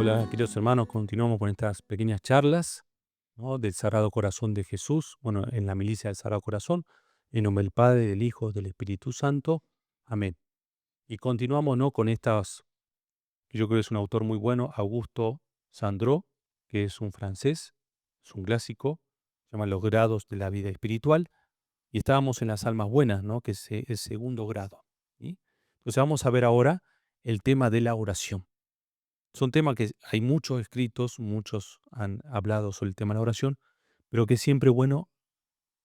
Hola, queridos hermanos, continuamos con estas pequeñas charlas, ¿no?, del Sagrado Corazón de Jesús, bueno, en la milicia del Sagrado Corazón, en nombre del Padre, del Hijo, del Espíritu Santo. Amén. Y continuamos, ¿no?, con estas, que yo creo que es un autor muy bueno, Augusto Sandro, que es un francés, es un clásico, se llama Los grados de la vida espiritual, y estábamos en las almas buenas, ¿no?, que es el segundo grado. ¿Sí? Entonces vamos a ver ahora el tema de la oración. Son temas que hay muchos escritos, muchos han hablado sobre el tema de la oración, pero que siempre, bueno,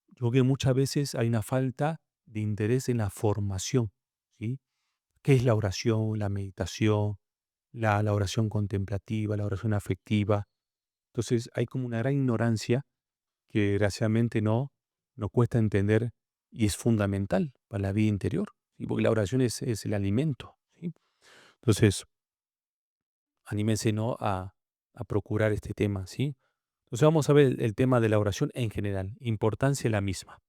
yo creo que muchas veces hay una falta de interés en la formación, ¿sí? ¿Qué es la oración, la meditación, la oración contemplativa, la oración afectiva? Entonces hay como una gran ignorancia que desgraciadamente no cuesta entender y es fundamental para la vida interior, ¿sí? Porque la oración es el alimento, ¿sí? Entonces, anímense, ¿no?, a procurar este tema, ¿sí? Entonces vamos a ver el tema de la oración en general, importancia de la misma.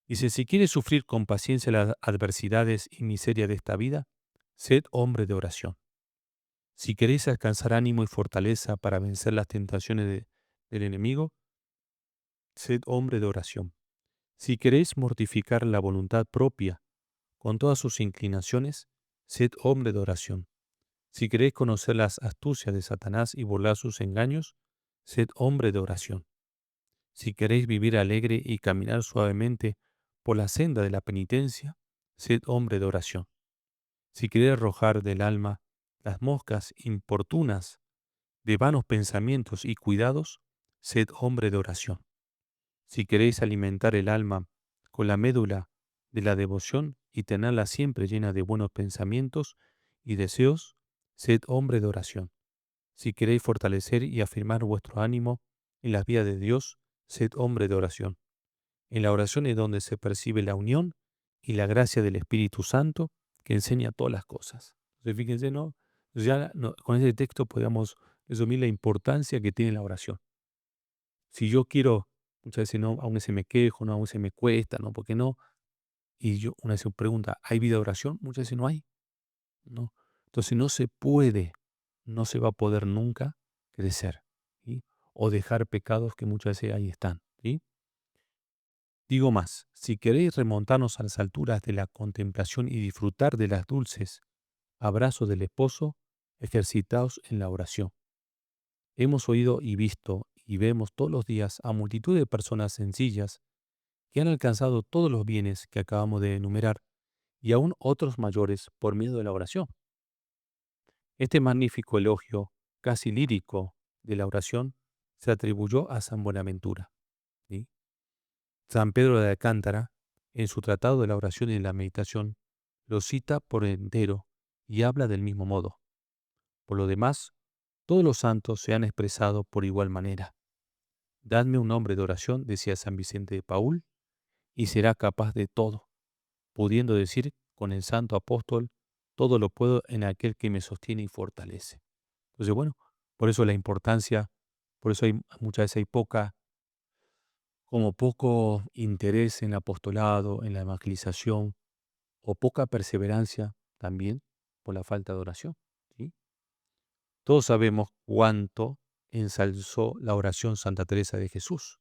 Dice, si quieres sufrir con paciencia las adversidades y miseria de esta vida, sed hombre de oración. Si queréis alcanzar ánimo y fortaleza para vencer las tentaciones del enemigo, sed hombre de oración. Si queréis mortificar la voluntad propia con todas sus inclinaciones, sed hombre de oración. Si queréis conocer las astucias de Satanás y burlar sus engaños, sed hombre de oración. Si queréis vivir alegre y caminar suavemente por la senda de la penitencia, sed hombre de oración. Si queréis arrojar del alma las moscas importunas de vanos pensamientos y cuidados, sed hombre de oración. Si queréis alimentar el alma con la médula de la devoción y tenerla siempre llena de buenos pensamientos y deseos, sed hombre de oración. Si queréis fortalecer y afirmar vuestro ánimo en las vías de Dios, sed hombre de oración. En la oración es donde se percibe la unión y la gracia del Espíritu Santo que enseña todas las cosas. Entonces, fíjense, ¿no? Con ese texto podemos resumir la importancia que tiene la oración. Si yo quiero, muchas veces no, aún se me quejo, no, aún se me cuesta, ¿no? ¿Por qué no? Y yo, una vez se pregunta, ¿hay vida de oración? Muchas veces no hay, ¿no? Entonces no se puede, no se va a poder nunca crecer, ¿sí? O dejar pecados que muchas veces ahí están, ¿sí? Digo más, si queréis remontarnos a las alturas de la contemplación y disfrutar de las dulces abrazos del esposo, ejercitaos en la oración. Hemos oído y visto y vemos todos los días a multitud de personas sencillas que han alcanzado todos los bienes que acabamos de enumerar y aún otros mayores por medio de la oración. Este magnífico elogio, casi lírico, de la oración se atribuyó a San Buenaventura, ¿sí? San Pedro de Alcántara, en su Tratado de la Oración y de la Meditación, lo cita por entero y habla del mismo modo. Por lo demás, todos los santos se han expresado por igual manera. Dadme un hombre de oración, decía San Vicente de Paúl, y será capaz de todo, pudiendo decir con el santo apóstol, todo lo puedo en aquel que me sostiene y fortalece. Entonces, bueno, por eso la importancia, por eso muchas veces hay poco interés en el apostolado, en la evangelización, o poca perseverancia también por la falta de oración, ¿sí? Todos sabemos cuánto ensalzó la oración Santa Teresa de Jesús.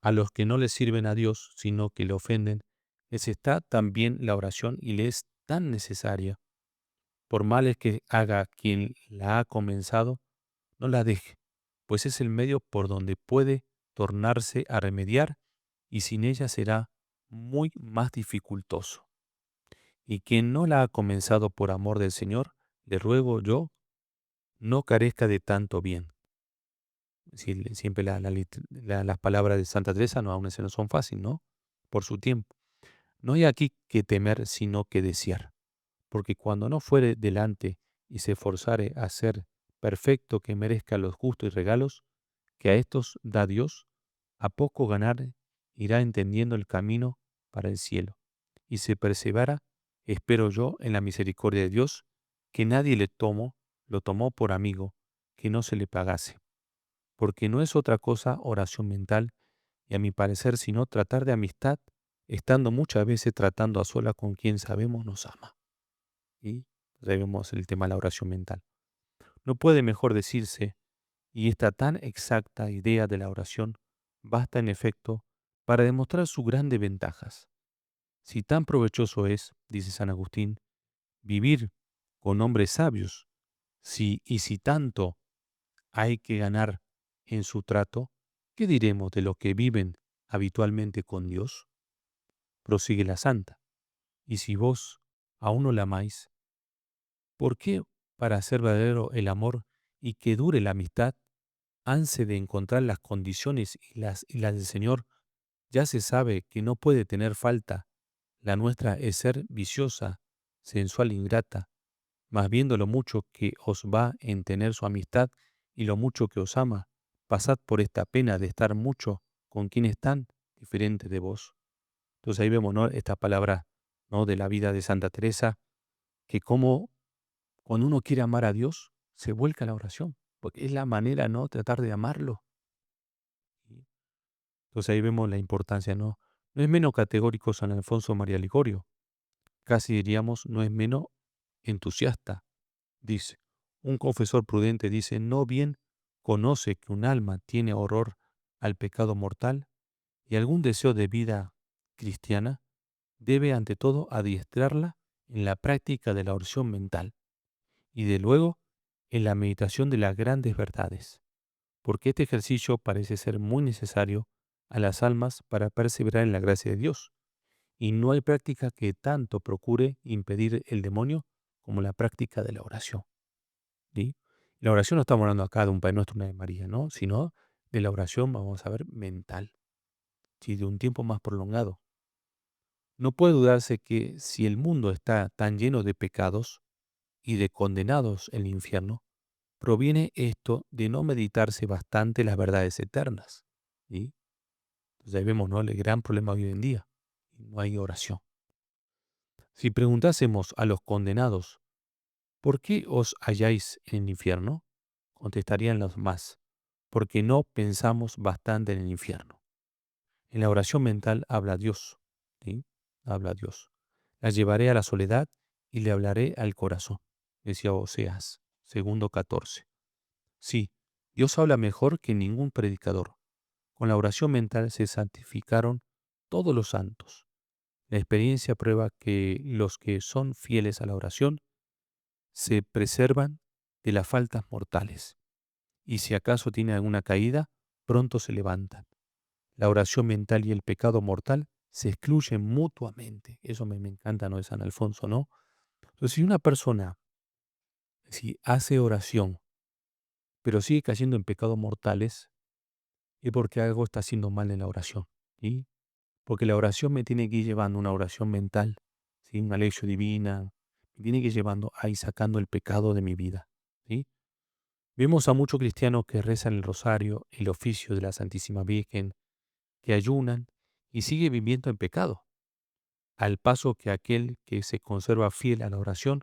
A los que no le sirven a Dios, sino que le ofenden, les está también la oración y le es tan necesaria. Por males que haga quien la ha comenzado, no la deje, pues es el medio por donde puede tornarse a remediar y sin ella será muy más dificultoso. Y quien no la ha comenzado por amor del Señor, le ruego yo, no carezca de tanto bien. Siempre las palabras de Santa Teresa no, aún así no son fáciles, ¿no? Por su tiempo. No hay aquí que temer, sino que desear. Porque cuando no fuere delante y se esforzare a ser perfecto que merezca los gustos y regalos que a estos da Dios, a poco ganar irá entendiendo el camino para el cielo. Y se persevera, espero yo, en la misericordia de Dios, que nadie lo tomó por amigo, que no se le pagase. Porque no es otra cosa oración mental, y a mi parecer, sino tratar de amistad, estando muchas veces tratando a sola con quien sabemos nos ama. Y vemos el tema de la oración mental. No puede mejor decirse, y esta tan exacta idea de la oración basta en efecto para demostrar sus grandes ventajas. Si tan provechoso es, dice San Agustín, vivir con hombres sabios, si tanto hay que ganar en su trato, ¿qué diremos de los que viven habitualmente con Dios? Prosigue la santa. Y si vos aún no la amáis, ¿por qué para ser verdadero el amor y que dure la amistad, hanse de encontrar las condiciones y las del Señor? Ya se sabe que no puede tener falta. La nuestra es ser viciosa, sensual e ingrata, mas viendo lo mucho que os va en tener su amistad y lo mucho que os ama, pasad por esta pena de estar mucho con quien es tan diferente de vos. Entonces ahí vemos, ¿no?, esta palabra, ¿no?, de la vida de Santa Teresa, que como cuando uno quiere amar a Dios, se vuelca a la oración, porque es la manera, ¿no?, tratar de amarlo. Y entonces ahí vemos la importancia, ¿no? No es menos categórico San Alfonso María Ligorio, casi diríamos, no es menos entusiasta. Dice, un confesor prudente dice, no bien conoce que un alma tiene horror al pecado mortal y algún deseo de vida cristiana, debe ante todo adiestrarla en la práctica de la oración mental y de luego en la meditación de las grandes verdades, porque este ejercicio parece ser muy necesario a las almas para perseverar en la gracia de Dios, y no hay práctica que tanto procure impedir el demonio como la práctica de la oración. ¿Sí? La oración no estamos hablando acá de un Padre Nuestro, una de María, ¿no? Sino de la oración, vamos a ver, mental, ¿sí?, de un tiempo más prolongado. No puede dudarse que si el mundo está tan lleno de pecados y de condenados en el infierno, proviene esto de no meditarse bastante las verdades eternas. ¿Sí? Entonces ahí vemos, ¿no?, el gran problema hoy en día. No hay oración. Si preguntásemos a los condenados, ¿por qué os halláis en el infierno? Contestarían los más, porque no pensamos bastante en el infierno. En la oración mental habla Dios, ¿sí? Habla Dios. La llevaré a la soledad y le hablaré al corazón, decía Oseas, segundo 14. Sí, Dios habla mejor que ningún predicador. Con la oración mental se santificaron todos los santos. La experiencia prueba que los que son fieles a la oración se preservan de las faltas mortales, y si acaso tienen alguna caída, pronto se levantan. La oración mental y el pecado mortal se excluyen mutuamente. Eso me encanta, ¿no?, de San Alfonso, ¿no? Entonces, si una persona, si hace oración, pero sigue cayendo en pecados mortales, es porque algo está haciendo mal en la oración, ¿sí? Porque la oración me tiene que ir llevando una oración mental, ¿sí?, una lección divina, me tiene que ir llevando ahí sacando el pecado de mi vida, ¿sí? Vemos a muchos cristianos que rezan el rosario, el oficio de la Santísima Virgen, que ayunan y sigue viviendo en pecado, al paso que aquel que se conserva fiel a la oración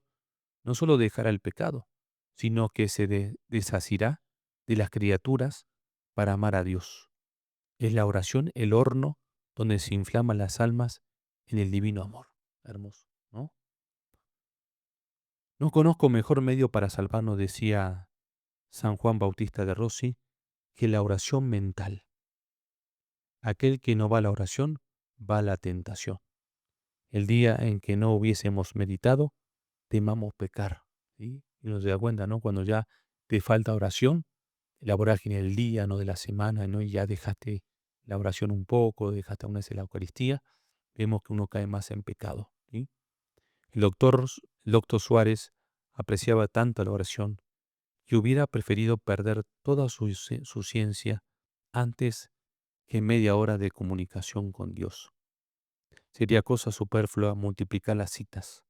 no solo dejará el pecado, sino que se desasirá de las criaturas para amar a Dios. Es la oración el horno donde se inflaman las almas en el divino amor. Hermoso, ¿no? No conozco mejor medio para salvarnos, decía San Juan Bautista de Rossi, que la oración mental. Aquel que no va a la oración va a la tentación. El día en que no hubiésemos meditado, temamos pecar. ¿Sí? Y nos da cuenta, ¿no? Cuando ya te falta oración, la vorágine del día, no de la semana, ¿no?, y ya dejaste la oración un poco, dejaste aún vez la Eucaristía, vemos que uno cae más en pecado. ¿Sí? El doctor Suárez apreciaba tanto la oración que hubiera preferido perder toda su ciencia antes que media hora de comunicación con Dios. Sería cosa superflua multiplicar las citas.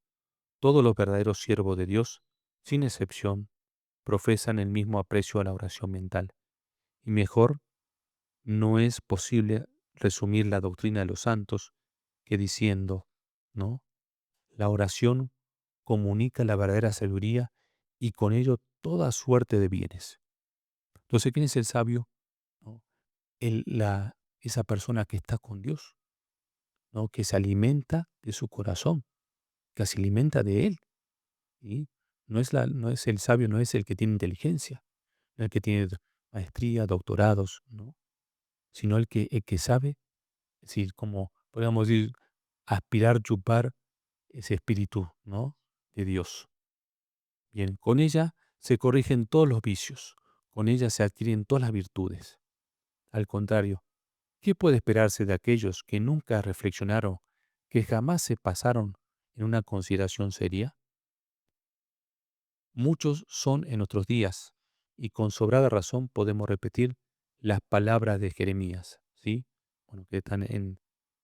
Todos los verdaderos siervos de Dios, sin excepción, profesan el mismo aprecio a la oración mental. Y mejor no es posible resumir la doctrina de los santos que diciendo, ¿no?, la oración comunica la verdadera sabiduría y con ello toda suerte de bienes. Entonces, ¿quién es el sabio? ¿No? Esa persona que está con Dios, ¿no?, que se alimenta de su corazón, que se alimenta de Él, ¿sí? no es el sabio, no es el que tiene inteligencia, no es el que tiene maestría, doctorados, ¿no? Sino el que sabe, es decir, como podríamos decir, aspirar, chupar ese espíritu, ¿no? De Dios. Bien, con ella se corrigen todos los vicios, con ella se adquieren todas las virtudes. Al contrario, ¿qué puede esperarse de aquellos que nunca reflexionaron, que jamás se pasaron en una consideración seria? Muchos son en nuestros días, y con sobrada razón podemos repetir las palabras de Jeremías, ¿sí? Bueno, que están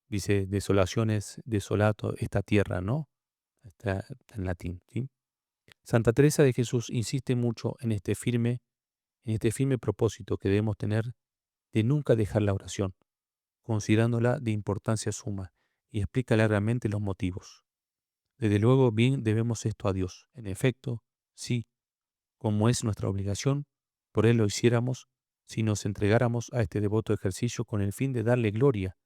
dice, desolaciones, desolato esta tierra, ¿no? Está en latín, ¿sí? Santa Teresa de Jesús insiste mucho en este firme propósito que debemos tener de nunca dejar la oración, considerándola de importancia suma, y explica largamente los motivos. Desde luego, bien debemos esto a Dios. En efecto, sí, como es nuestra obligación, por Él lo hiciéramos si nos entregáramos a este devoto ejercicio con el fin de darle gloria,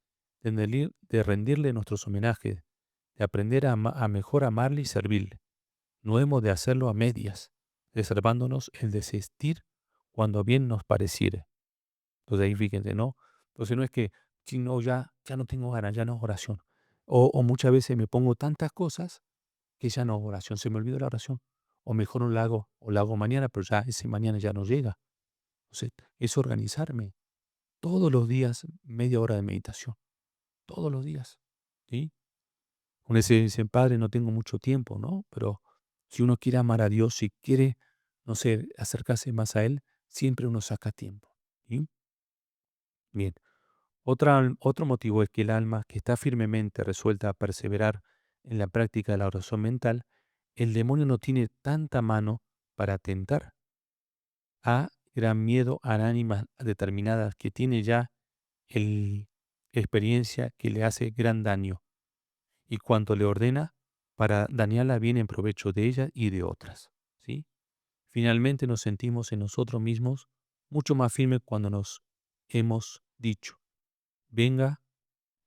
de rendirle nuestros homenajes, de aprender a mejor amarle y servirle. No hemos de hacerlo a medias, reservándonos el desistir cuando bien nos pareciere. Entonces ahí fíjense, ¿no? Entonces no es que, si no, ya no tengo ganas, ya no es oración. O muchas veces me pongo tantas cosas que ya no es oración, se me olvidó la oración. O mejor no la hago, o la hago mañana, pero ya ese mañana ya no llega. Entonces es organizarme todos los días, media hora de meditación, todos los días. ¿Sí? Uno dice, padre, no tengo mucho tiempo, ¿no? Pero si uno quiere amar a Dios, si quiere, no sé, acercarse más a Él, siempre uno saca tiempo. ¿Sí? Bien. Otro motivo es que el alma, que está firmemente resuelta a perseverar en la práctica de la oración mental, el demonio no tiene tanta mano para tentar. A gran miedo a ánimas determinadas que tiene ya el experiencia que le hace gran daño, y cuanto le ordena para dañarla viene en provecho de ella y de otras. ¿Sí? Finalmente nos sentimos en nosotros mismos mucho más firmes cuando nos hemos dicho, venga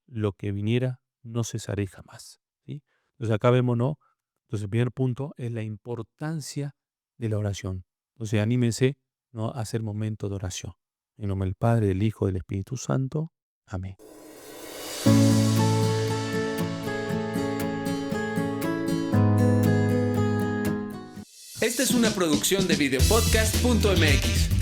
lo que viniera, no cesaré jamás. ¿Sí? Entonces acá vemos, ¿no? Entonces el primer punto es la importancia de la oración. Entonces anímense, ¿no?, a hacer momento de oración. En nombre del Padre, del Hijo, del Espíritu Santo. Amén. Esta es una producción de videopodcast.mx.